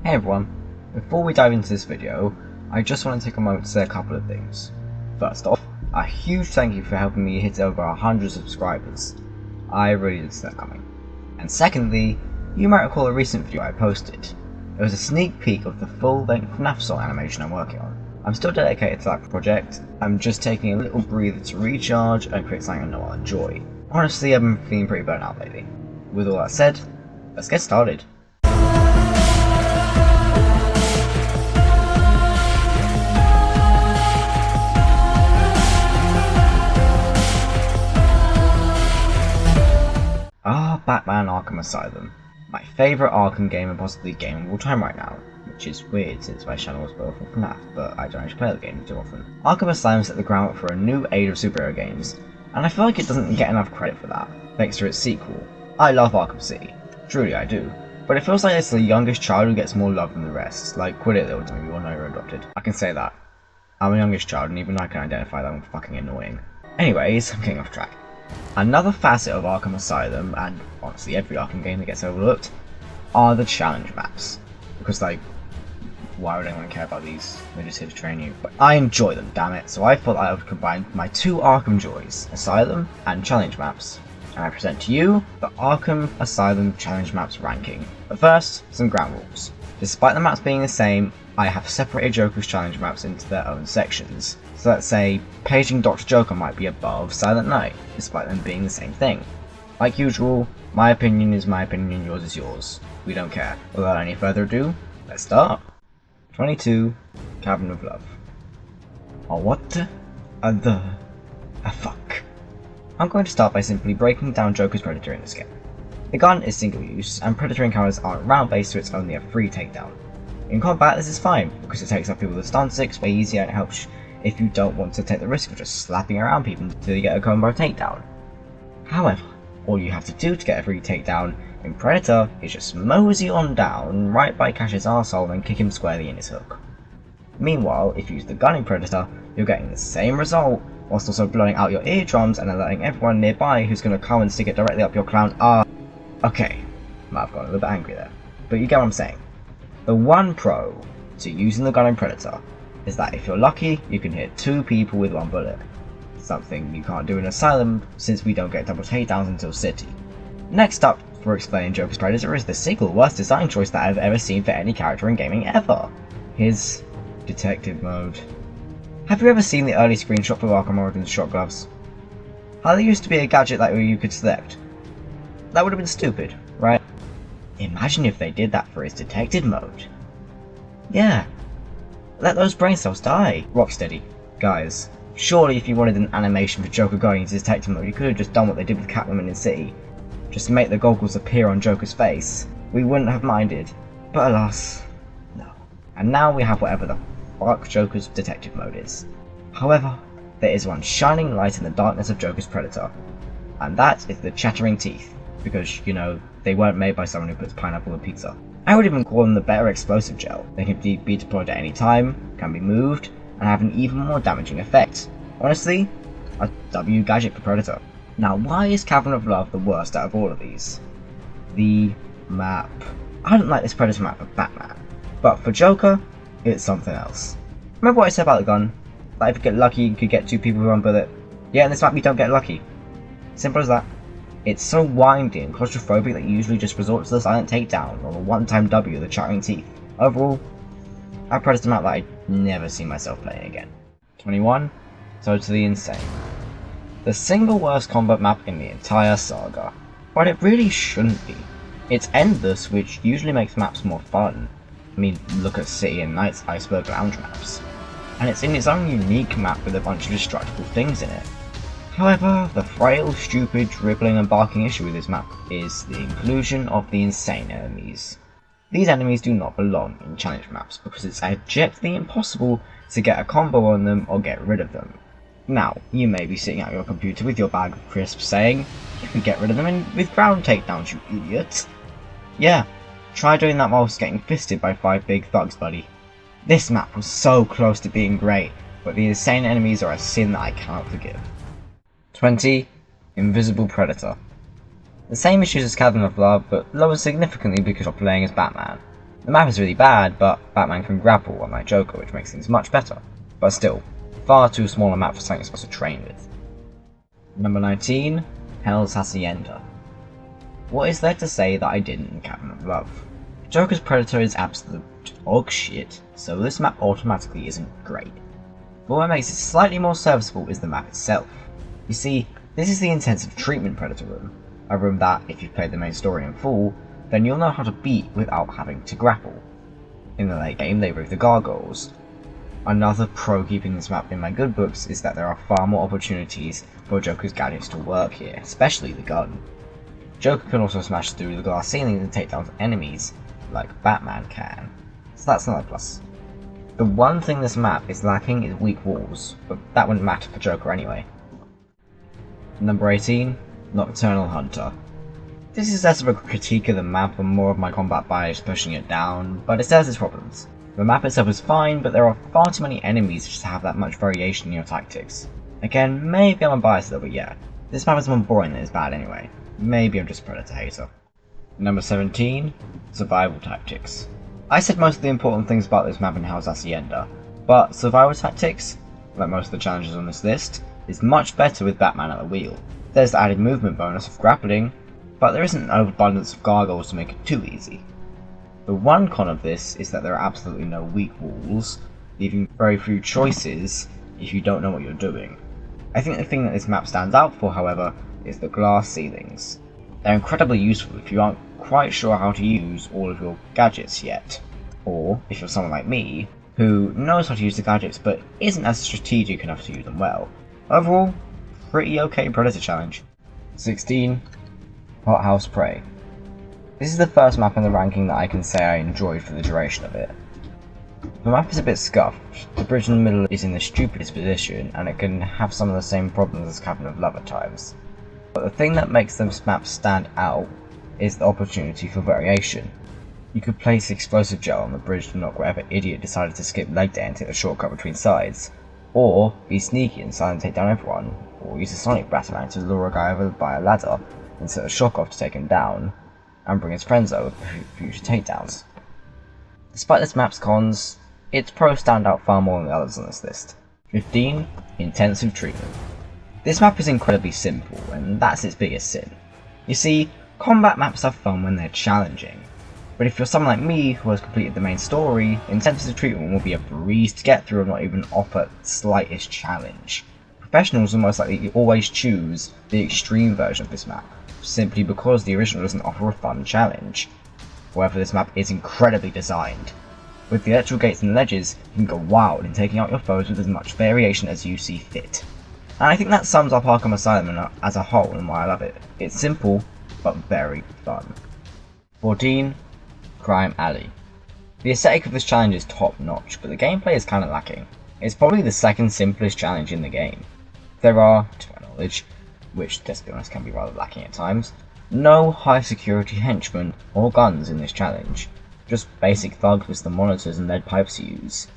Hey everyone, before we dive into this video, I just want to take a moment to say a couple of things. First off, a huge thank you for helping me hit over 100 subscribers. I really didn't see that coming. And secondly, you might recall a recent video I posted. It was a sneak peek of the full-length FNAF song animation I'm working on. I'm still dedicated to that project, I'm just taking a little breather to recharge and create something I know I'll enjoy. Honestly, I've been feeling pretty burnt out lately. With all that said, let's get started. Batman Arkham Asylum. My favourite Arkham game and possibly game of all time right now, which is weird since my channel was built from FNAF, but I don't actually play the game too often. Arkham Asylum set the groundwork for a new age of superhero games, and I feel like it doesn't get enough credit for that, thanks to its sequel. I love Arkham City, truly I do, but it feels like it's the youngest child who gets more love than the rest, like quit it little time, you all know you're adopted. I can say that. I'm the youngest child and even I can identify that I'm fucking annoying. Anyways, I'm getting off track. Another facet of Arkham Asylum, and honestly every Arkham game that gets overlooked, are the challenge maps. Because like, why would anyone care about these? They're just here to train you. But I enjoy them, damn it, so I thought I would combine my two Arkham joys, Asylum and challenge maps. And I present to you the Arkham Asylum challenge maps ranking. But first, some ground rules. Despite the maps being the same, I have separated Joker's challenge maps into their own sections. So let's say, paging Dr. Joker might be above Silent Night, despite them being the same thing. Like usual, my opinion is my opinion, yours is yours. We don't care. Without any further ado, let's start. 22, Cavern of Love. Oh, what the fuck? I'm going to start by simply breaking down Joker's Predator in this game. The gun is single use, and Predator encounters aren't round based, so it's only a free takedown. In combat, this is fine, because it takes off people with stun sticks way easier and it helps if you don't want to take the risk of just slapping around people until you get a combo takedown. However, all you have to do to get a free takedown in Predator is just mosey on down right by Cash's arsehole and kick him squarely in his hook. Meanwhile, if you use the gun in Predator, you're getting the same result, whilst also blowing out your eardrums and alerting everyone nearby who's going to come and stick it directly up your clown arse. Okay, might have got a little bit angry there, but you get what I'm saying. The one pro to using the gun in Predator is that if you're lucky, you can hit two people with one bullet. Something you can't do in Asylum, since we don't get double takedowns until City. Next up, for explaining Joker's Predator, is the single worst design choice that I've ever seen for any character in gaming ever. His detective mode. Have you ever seen the early screenshot for Arkham Origins shot gloves? How there used to be a gadget that you could select? That would have been stupid, right? Imagine if they did that for his detective mode. Yeah. Let those brain cells die. Rocksteady. Guys, surely if you wanted an animation for Joker going into detective mode, you could have just done what they did with Catwoman in City. Just make the goggles appear on Joker's face. We wouldn't have minded. But alas, no. And now we have whatever the fuck Joker's detective mode is. However, there is one shining light in the darkness of Joker's Predator. And that is the chattering teeth. Because, you know, they weren't made by someone who puts pineapple on pizza. I would even call them the better explosive gel. They can be deployed at any time, can be moved, and have an even more damaging effect. Honestly, a W gadget for Predator. Now, why is Cavern of Love the worst out of all of these? The map. I don't like this Predator map for Batman, but for Joker, it's something else. Remember what I said about the gun? That if you get lucky, you could get two people with one bullet. Yeah, in this map you don't get lucky. Simple as that. It's so windy and claustrophobic that you usually just resort to the silent takedown or the one-time W of the chattering teeth. Overall, a Predator map that I'd never see myself playing again. 21. Totally Insane. The single worst combat map in the entire saga. But it really shouldn't be. It's endless, which usually makes maps more fun. I mean, look at City and Night's Iceberg Lounge maps. And it's in its own unique map with a bunch of destructible things in it. However, the frail, stupid, dribbling and barking issue with this map is the inclusion of the insane enemies. These enemies do not belong in challenge maps because it's abjectly impossible to get a combo on them or get rid of them. Now, you may be sitting at your computer with your bag of crisps saying, you can get rid of them with ground takedowns, you idiot. Yeah, try doing that whilst getting fisted by 5 big thugs, buddy. This map was so close to being great, but the insane enemies are a sin that I cannot forgive. 20. Invisible Predator. The same issues as Cavern of Love, but lower significantly because you're playing as Batman. The map is really bad, but Batman can grapple unlike Joker, which makes things much better. But still, far too small a map for something you're supposed to train with. Number 19, Hell's Hacienda. What is there to say that I didn't in Captain of Love? Joker's Predator is absolute dog shit, so this map automatically isn't great. But what makes it slightly more serviceable is the map itself. You see, this is the intensive treatment Predator room, a room that, if you've played the main story in full, then you'll know how to beat without having to grapple. In the late game, they remove the gargoyles. Another pro keeping this map in my good books is that there are far more opportunities for Joker's gadgets to work here, especially the gun. Joker can also smash through the glass ceiling and take down enemies, like Batman can, so that's another plus. The one thing this map is lacking is weak walls, but that wouldn't matter for Joker anyway. Number 18, Nocturnal Hunter. This is less of a critique of the map and more of my combat bias pushing it down, but it still has its problems. The map itself is fine, but there are far too many enemies to have that much variation in your tactics. Again, maybe I'm biased though, but yeah, this map is more boring than it's bad anyway. Maybe I'm just a Predator hater. Number 17, Survival Tactics. I said most of the important things about this map in Hell's Hacienda, but Survival Tactics, like most of the challenges on this list, is much better with Batman at the wheel. There's the added movement bonus of grappling, but there isn't an overabundance of gargoyles to make it too easy. The one con of this is that there are absolutely no weak walls, leaving very few choices if you don't know what you're doing. I think the thing that this map stands out for, however, is the glass ceilings. They're incredibly useful if you aren't quite sure how to use all of your gadgets yet, or if you're someone like me, who knows how to use the gadgets but isn't as strategic enough to use them well. Overall, pretty okay Predator challenge. 16. Hothouse Prey. This is the first map in the ranking that I can say I enjoyed for the duration of it. The map is a bit scuffed, the bridge in the middle is in the stupidest position, and it can have some of the same problems as Cabin of Love at times. But the thing that makes this map stand out is the opportunity for variation. You could place explosive gel on the bridge to knock whatever idiot decided to skip leg day and take the shortcut between sides, or be sneaky inside and take down everyone, or use a sonic batarang to lure a guy over by a ladder and set a shock off to take him down, and bring his friends over for future takedowns. Despite this map's cons, its pros stand out far more than the others on this list. 15. Intensive Treatment. This map is incredibly simple, and that's its biggest sin. You see, combat maps are fun when they're challenging, but if you're someone like me who has completed the main story, Intensive Treatment will be a breeze to get through and not even offer the slightest challenge. Professionals will most likely always choose the extreme version of this map, simply because the original doesn't offer a fun challenge. However, this map is incredibly designed. With the electrical gates and ledges, you can go wild in taking out your foes with as much variation as you see fit. And I think that sums up Arkham Asylum as a whole and why I love it. It's simple, but very fun. 14. Crime Alley. The aesthetic of this challenge is top notch, but the gameplay is kinda lacking. It's probably the second simplest challenge in the game. There are, to my knowledge, which, let's be honest, can be rather lacking at times, no high security henchmen or guns in this challenge, just basic thugs with some monitors and lead pipes to use.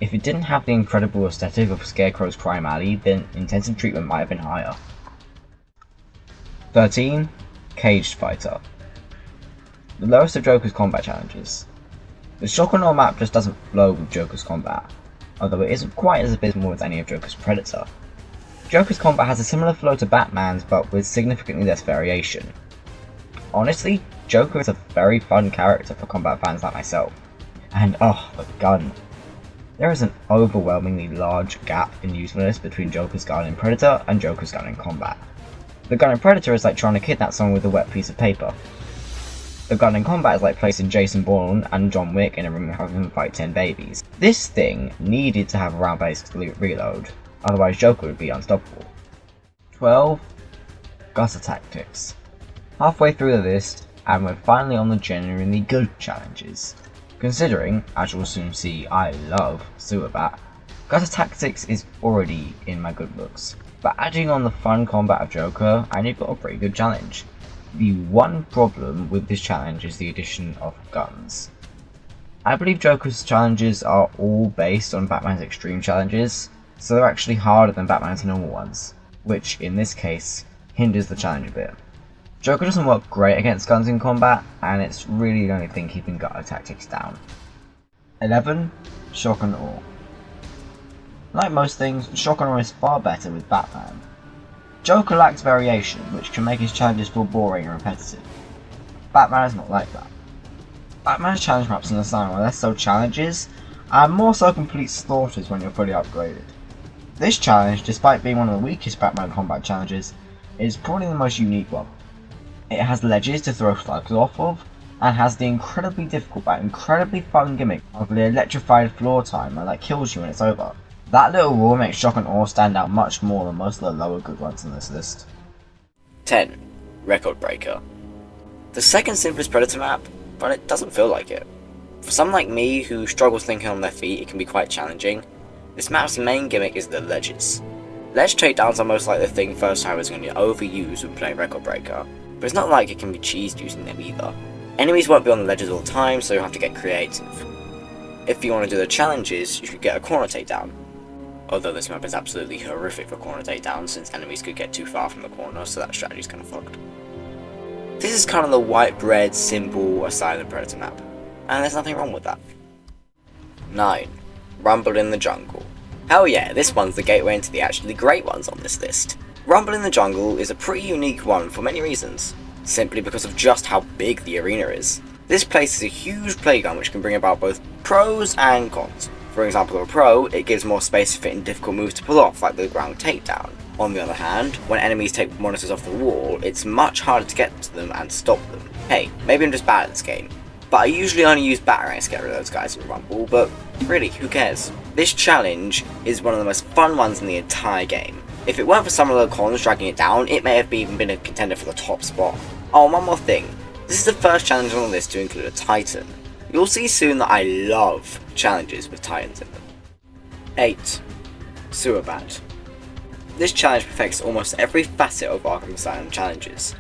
If it didn't have the incredible aesthetic of Scarecrow's Crime Alley, then Intensive Treatment might have been higher. 13. Caged Fighter. The lowest of Joker's combat challenges. The Shock-and-Awe map just doesn't flow with Joker's combat, although it isn't quite as abysmal as any of Joker's Predator. Joker's combat has a similar flow to Batman's, but with significantly less variation. Honestly, Joker is a very fun character for combat fans like myself. And oh, the gun. There is an overwhelmingly large gap in usefulness between Joker's gun in Predator and Joker's gun in combat. The gun in Predator is like trying to kidnap someone with a wet piece of paper. The gun in combat is like placing Jason Bourne and John Wick in a room and having them fight 10 babies. This thing needed to have a round-based reload, otherwise Joker would be unstoppable. 12. Gutter Tactics. Halfway through the list, and we're finally on the genuinely good challenges. Considering, as you'll soon see, I love Sewer Bat, Gutter Tactics is already in my good books, but adding on the fun combat of Joker, and you've got a pretty good challenge. The one problem with this challenge is the addition of guns. I believe Joker's challenges are all based on Batman's extreme challenges, so they're actually harder than Batman's normal ones, which in this case hinders the challenge a bit. Joker doesn't work great against guns in combat, and it's really the only thing keeping gutter tactics down. 11. Shock and Awe. Like most things, Shock and Awe is far better with Batman. Joker lacks variation, which can make his challenges feel boring and repetitive. Batman is not like that. Batman's challenge maps in Asylum are less so challenges, and more so complete slaughters when you're fully upgraded. This challenge, despite being one of the weakest Batman combat challenges, is probably the most unique one. It has ledges to throw slugs off of, and has the incredibly difficult but incredibly fun gimmick of the electrified floor timer that kills you when it's over. That little rule makes Shock and Awe stand out much more than most of the lower good ones on this list. 10. Record Breaker. The second simplest Predator map, but it doesn't feel like it. For someone like me who struggles thinking on their feet, it can be quite challenging. This map's main gimmick is the ledges. Ledge takedowns are most likely the thing first timers are going to overuse when playing Record Breaker, but it's not like it can be cheesed using them either. Enemies won't be on the ledges all the time, so you'll have to get creative. If you want to do the challenges, you should get a corner takedown. Although this map is absolutely horrific for corner takedowns, since enemies could get too far from the corner, so that strategy's kind of fucked. This is kind of the white bread, simple Asylum Predator map, and there's nothing wrong with that. 9. Rumble in the Jungle. Hell yeah, this one's the gateway into the actually great ones on this list. Rumble in the Jungle is a pretty unique one for many reasons, simply because of just how big the arena is. This place is a huge playground which can bring about both pros and cons. For example, for a pro, it gives more space to fit in difficult moves to pull off, like the ground takedown. On the other hand, when enemies take monitors off the wall, it's much harder to get to them and stop them. Hey, maybe I'm just bad at this game, but I usually only use batarangs to get rid of those guys in Rumble, but really, who cares? This challenge is one of the most fun ones in the entire game. If it weren't for some of the cons dragging it down, it may have even been a contender for the top spot. Oh, one more thing. This is the first challenge on the list to include a Titan. You'll see soon that I love challenges with Titans in them. 8. Sewer Bat. This challenge perfects almost every facet of Arkham Asylum challenges.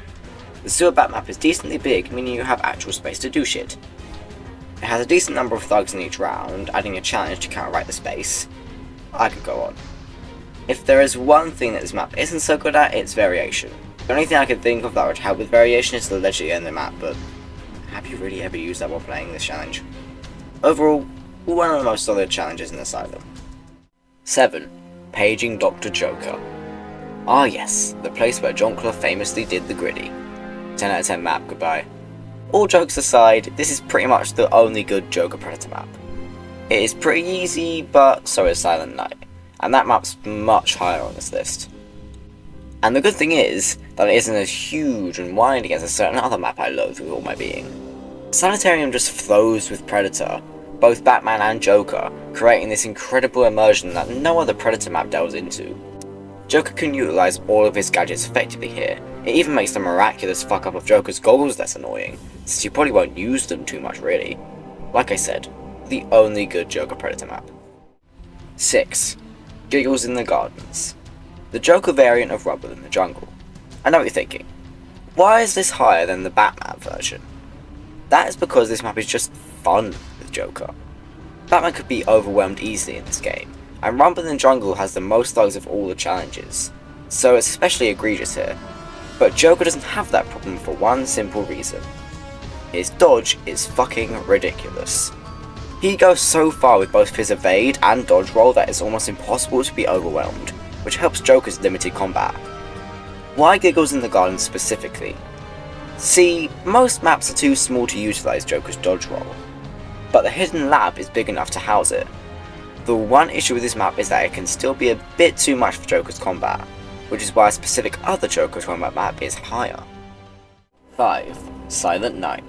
The Sewer Bat map is decently big, meaning you have actual space to do shit. It has a decent number of thugs in each round, adding a challenge to counteract the space. I could go on. If there is one thing that this map isn't so good at, it's variation. The only thing I could think of that would help with variation is the ledge at the end of the map, but have you really ever used that while playing this challenge? Overall, one of the most solid challenges in Asylum. 7. Paging Dr. Joker. Ah yes, the place where Jonkler famously did the gritty. 10 out of 10 map, goodbye. All jokes aside, this is pretty much the only good Joker Predator map. It is pretty easy, but so is Silent Night, and that map's much higher on this list. And the good thing is that it isn't as huge and wide against a certain other map I loathe with all my being. Sanitarium just flows with Predator, both Batman and Joker, creating this incredible immersion that no other Predator map delves into. Joker can utilise all of his gadgets effectively here. It even makes the miraculous fuck up of Joker's goggles less annoying, since you probably won't use them too much really. Like I said, the only good Joker Predator map. 6. Giggles in the Gardens. The Joker variant of Rumble in the Jungle. I know what you're thinking. Why is this higher than the Batman version? That is because this map is just fun with Joker. Batman could be overwhelmed easily in this game, and Rumble in the Jungle has the most thugs of all the challenges, so it's especially egregious here. But Joker doesn't have that problem for one simple reason. His dodge is fucking ridiculous. He goes so far with both his evade and dodge roll that it's almost impossible to be overwhelmed, which helps Joker's limited combat. Why Giggles in the Garden specifically? See, most maps are too small to utilise Joker's dodge roll, but the hidden lab is big enough to house it. The one issue with this map is that it can still be a bit too much for Joker's combat, which is why a specific other Joker combat map is higher. 5. Silent Night.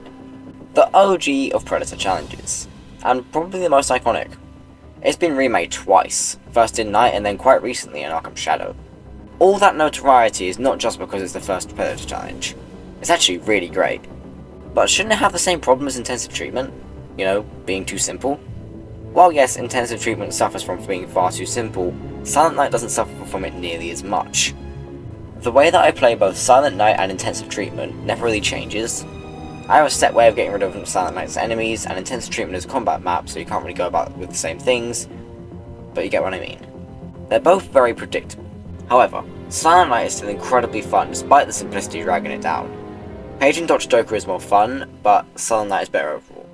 The OG of Predator challenges, and probably the most iconic. It's been remade twice, first in Night and then quite recently in Arkham Shadow. All that notoriety is not just because it's the first Predator challenge. It's actually really great. But shouldn't it have the same problem as Intensive Treatment? You know, being too simple? While yes, Intensive Treatment suffers from being far too simple, Silent Night doesn't suffer from it nearly as much. The way that I play both Silent Night and Intensive Treatment never really changes. I have a set way of getting rid of Silent Night's enemies, and Intensive Treatment is a combat map, so you can't really go about with the same things, but you get what I mean. They're both very predictable. However, Silent Night is still incredibly fun despite the simplicity dragging it down. Paging Dr. Joker is more fun, but Silent Night is better overall.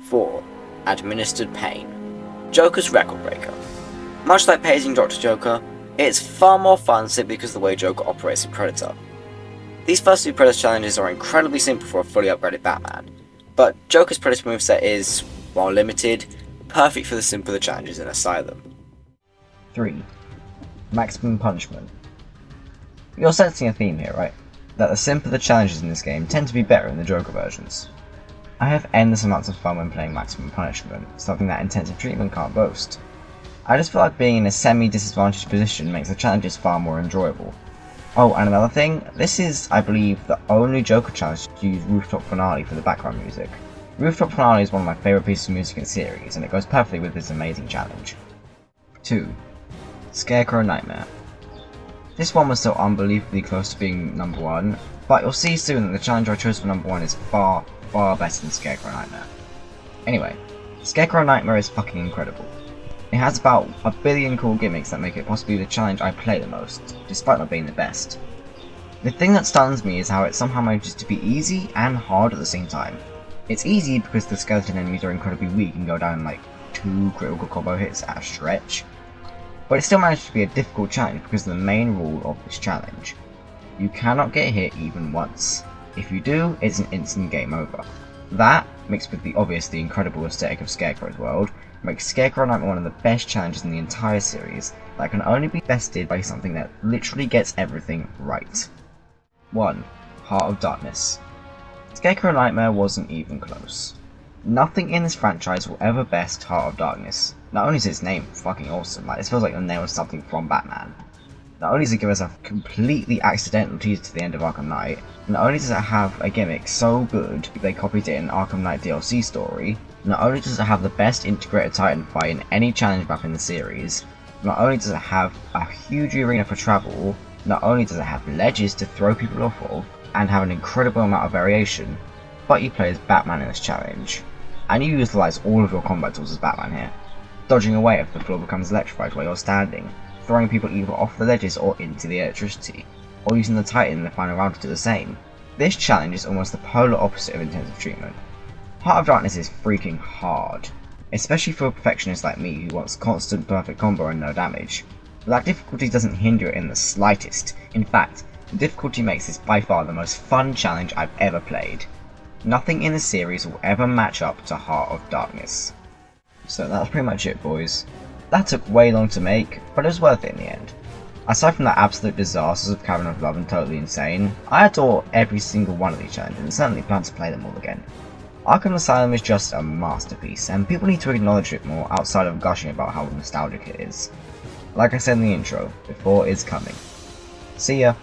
4. Administered Pain. Joker's Record Breaker. Much like paging Dr. Joker, it's far more fun simply because of the way Joker operates in Predator. These first two Predator challenges are incredibly simple for a fully upgraded Batman, but Joker's Predator moveset is, while limited, perfect for the simpler challenges in Asylum. 3. Maximum Punishment. You're sensing a theme here, right? That the simpler the challenges in this game tend to be better in the Joker versions. I have endless amounts of fun when playing Maximum Punishment, something that Intensive Treatment can't boast. I just feel like being in a semi-disadvantaged position makes the challenges far more enjoyable. Oh, and another thing, this is, I believe, the only Joker challenge to use Rooftop Finale for the background music. Rooftop Finale is one of my favourite pieces of music in the series, and it goes perfectly with this amazing challenge. 2. Scarecrow Nightmare. This one was so unbelievably close to being number 1, but you'll see soon that the challenge I chose for number 1 is far, far better than Scarecrow Nightmare. Anyway, Scarecrow Nightmare is fucking incredible. It has about a billion cool gimmicks that make it possibly the challenge I play the most, despite not being the best. The thing that stuns me is how it somehow manages to be easy and hard at the same time. It's easy because the skeleton enemies are incredibly weak and go down in like 2 critical combo hits at a stretch, but it still manages to be a difficult challenge because of the main rule of this challenge. You cannot get hit even once. If you do, it's an instant game over. That, mixed with the obviously incredible aesthetic of Scarecrow's world, makes Scarecrow Nightmare one of the best challenges in the entire series that can only be bested by something that literally gets everything right. 1. Heart of Darkness. Scarecrow Nightmare wasn't even close. Nothing in this franchise will ever best Heart of Darkness. Not only is its name fucking awesome, like this feels like the name of something from Batman. Not only does it give us a completely accidental teaser to the end of Arkham Knight, not only does it have a gimmick so good they copied it in Arkham Knight DLC story, not only does it have the best integrated Titan fight in any challenge map in the series, not only does it have a huge arena for travel, not only does it have ledges to throw people off of, and have an incredible amount of variation, but you play as Batman in this challenge. And you utilise all of your combat tools as Batman here, dodging away if the floor becomes electrified while you're standing, throwing people either off the ledges or into the electricity, or using the Titan in the final round to do the same. This challenge is almost the polar opposite of Intensive Treatment. Heart of Darkness is freaking hard, especially for a perfectionist like me who wants constant perfect combo and no damage. But that difficulty doesn't hinder it in the slightest. In fact, the difficulty makes this by far the most fun challenge I've ever played. Nothing in the series will ever match up to Heart of Darkness. So that's pretty much it, boys. That took way long to make, but it was worth it in the end. Aside from the absolute disasters of Cavern of Love and Totally Insane, I adore every single one of these challenges and certainly plan to play them all again. Arkham Asylum is just a masterpiece, and people need to acknowledge it more outside of gushing about how nostalgic it is. Like I said in the intro, before is coming. See ya!